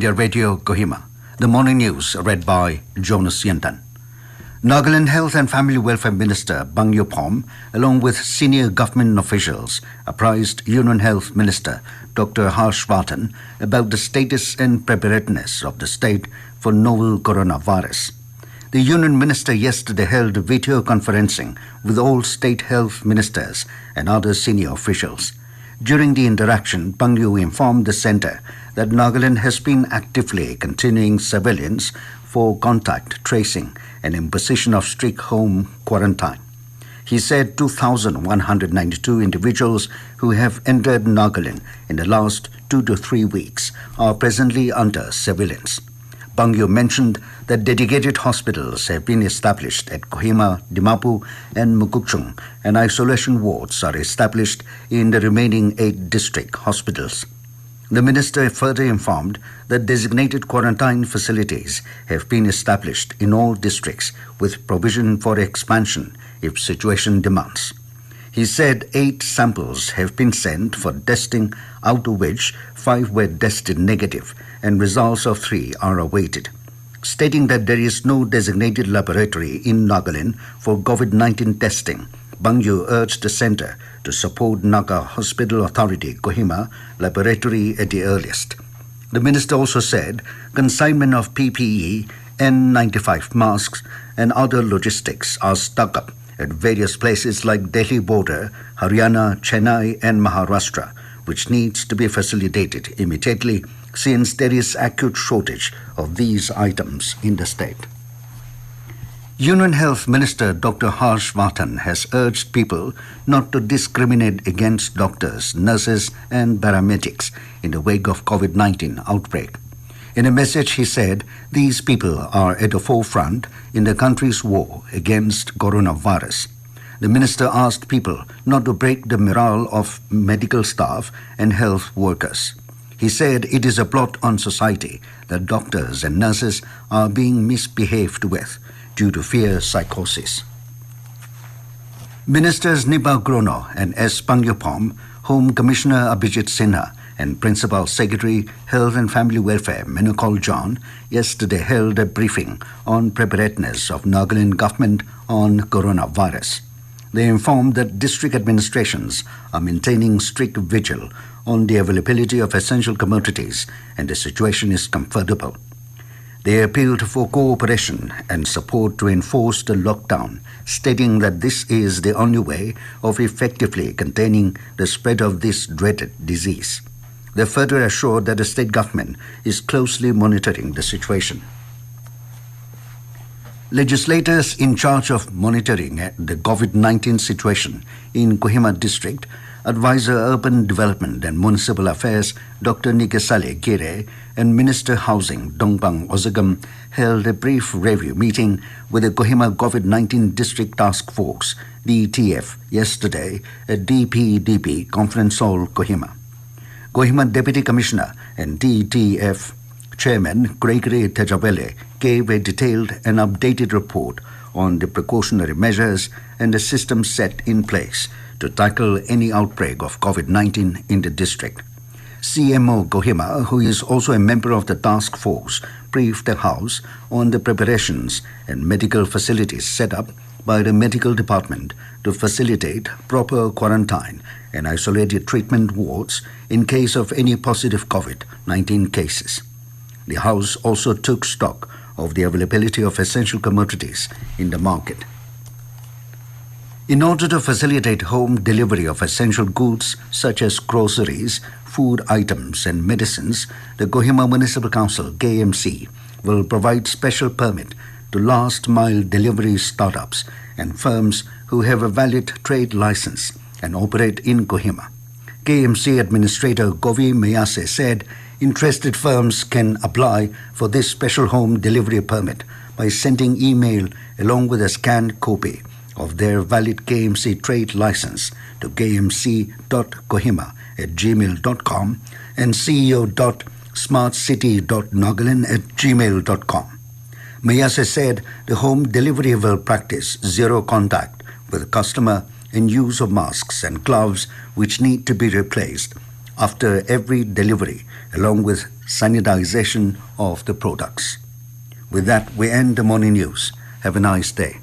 India Radio, Kohima. The morning news read by Jonas Yentan. Nagaland Health and Family Welfare Minister Bang Yopom, along with senior government officials, apprised Union Health Minister Dr. Harsh Vardhan about the status and preparedness of the state for novel coronavirus. The Union Minister yesterday held video conferencing with all state health ministers and other senior officials. During the interaction, Bang Yu informed the centre that Nagaland has been actively continuing surveillance for contact tracing and imposition of strict home quarantine. He said 2,192 individuals who have entered Nagaland in the last 2 to 3 weeks are presently under surveillance. Bang Yu mentioned that dedicated hospitals have been established at Kohima, Dimapur and Mukokchung, and isolation wards are established in the remaining 8 district hospitals. The minister further informed that designated quarantine facilities have been established in all districts with provision for expansion if situation demands. He said 8 samples have been sent for testing, out of which 5 were tested negative and results of 3 are awaited. Stating that there is no designated laboratory in Nagaland for COVID-19 testing, Bang Yu urged the centre to support Naga Hospital Authority Kohima laboratory at the earliest. The minister also said consignment of PPE, N95 masks and other logistics are stuck up at various places like Delhi border, Haryana, Chennai and Maharashtra, which needs to be facilitated immediately since there is acute shortage of these items in the state. Union Health Minister Dr. Harsh Vardhan has urged people not to discriminate against doctors, nurses and paramedics in the wake of COVID-19 outbreak. In a message, he said these people are at the forefront in the country's war against coronavirus. The minister asked people not to break the morale of medical staff and health workers. He said it is a blot on society that doctors and nurses are being misbehaved with due to fear psychosis. Ministers Nipa Grono and S. Bang Yopom, Home Commissioner Abhijit Sinha and Principal Secretary Health and Family Welfare Menokol John yesterday held a briefing on preparedness of Nagaland government on coronavirus. They informed that district administrations are maintaining strict vigil on the availability of essential commodities and the situation is comfortable. They appealed for cooperation and support to enforce the lockdown, stating that this is the only way of effectively containing the spread of this dreaded disease. They further assured that the state government is closely monitoring the situation. Legislators in charge of monitoring the COVID-19 situation in Kohima district, Advisor Urban Development and Municipal Affairs Dr. Nikesale Gire and Minister Housing Dongbang Ozagam held a brief review meeting with the Kohima COVID-19 District Task Force, DTF, yesterday at DPDP Conference Hall, Kohima. Kohima Deputy Commissioner and DTF Chairman Gregory Tejavele gave a detailed and updated report on the precautionary measures and the system set in place to tackle any outbreak of COVID-19 in the district. CMO Kohima, who is also a member of the task force, briefed the House on the preparations and medical facilities set up by the medical department to facilitate proper quarantine and isolated treatment wards in case of any positive COVID-19 cases. The House also took stock of the availability of essential commodities in the market. In order to facilitate home delivery of essential goods such as groceries, food items and medicines, the Kohima Municipal Council, KMC, will provide special permit to last-mile delivery startups and firms who have a valid trade license and operate in Kohima. KMC Administrator Govi Mayase said interested firms can apply for this special home delivery permit by sending email along with a scanned copy of their valid KMC trade license to kmc.kohima@gmail.com and ceo.smartcity.nagaland@gmail.com. Mayase said the home delivery will practice zero contact with the customer and use of masks and gloves which need to be replaced after every delivery, along with sanitization of the products. With that, we end the morning news. Have a nice day.